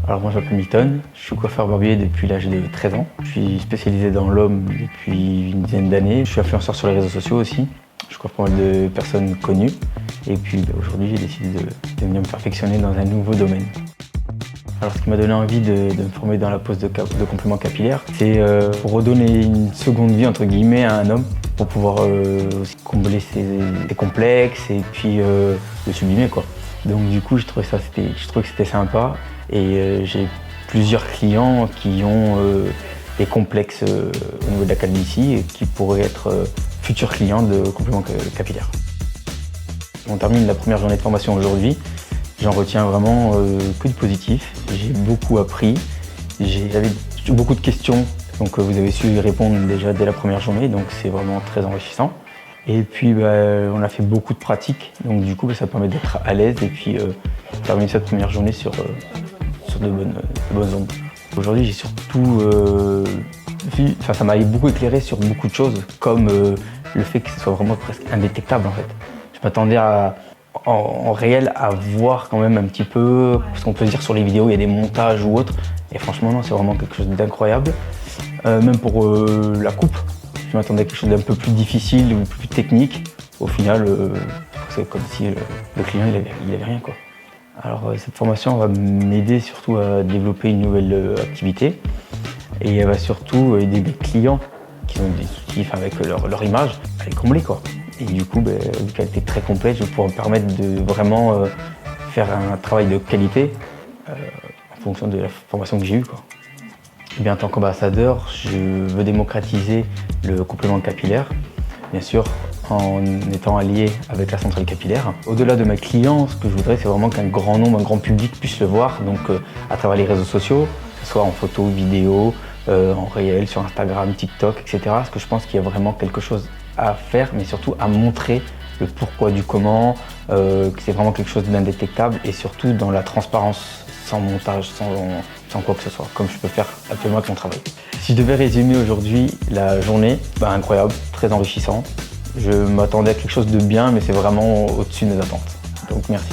Alors moi je m'appelle Milton, je suis coiffeur barbier depuis l'âge de 13 ans. Je suis spécialisé dans l'homme depuis une dizaine d'années. Je suis influenceur sur les réseaux sociaux aussi. Je coiffe pas mal de personnes connues. Et puis aujourd'hui j'ai décidé de venir me perfectionner dans un nouveau domaine. Alors ce qui m'a donné envie de me former dans la pose de complément capillaire, c'est pour redonner une seconde vie entre guillemets à un homme, pour pouvoir aussi combler ses complexes et puis le sublimer quoi. Donc du coup je trouvais que c'était sympa et j'ai plusieurs clients qui ont des complexes au niveau de la calvitie et qui pourraient être futurs clients de complément capillaire. On termine la première journée de formation aujourd'hui. J'en retiens vraiment que du positif. J'ai beaucoup appris. J'avais beaucoup de questions, donc vous avez su y répondre déjà dès la première journée, donc c'est vraiment très enrichissant. Et puis on a fait beaucoup de pratiques, donc du coup ça permet d'être à l'aise et puis terminer cette première journée sur de bonnes ondes. Aujourd'hui j'ai surtout ça m'a beaucoup éclairé sur beaucoup de choses, comme le fait que ce soit vraiment presque indétectable en fait. Je m'attendais en réel à voir quand même un petit peu ce qu'on peut se dire sur les vidéos, il y a des montages ou autres, et franchement non, c'est vraiment quelque chose d'incroyable. Même pour la coupe, je m'attendais à quelque chose d'un peu plus difficile ou plus technique. Au final, c'est comme si le client il avait rien quoi. Alors cette formation va m'aider surtout à développer une nouvelle activité et elle va surtout aider des clients qui ont des soucis avec leur image à les combler quoi. Et du coup, vu qu'elle était très complète, je vais pouvoir me permettre de vraiment faire un travail de qualité en fonction de la formation que j'ai eue quoi. Et bien, en tant qu'ambassadeur, je veux démocratiser le complément capillaire, bien sûr en étant allié avec la centrale capillaire. Au-delà de mes clients, ce que je voudrais, c'est vraiment qu'un grand nombre, un grand public puisse le voir, donc à travers les réseaux sociaux, que ce soit en photo, vidéo, en réel, sur Instagram, TikTok, etc. Parce que je pense qu'il y a vraiment quelque chose à faire, mais surtout à montrer le pourquoi du comment, que c'est vraiment quelque chose d'indétectable et surtout dans la transparence, sans montage, sans quoi que ce soit, comme je peux faire actuellement avec mon travail. Si je devais résumer aujourd'hui la journée, incroyable, très enrichissant. Je m'attendais à quelque chose de bien, mais c'est vraiment au-dessus de mes attentes. Donc merci.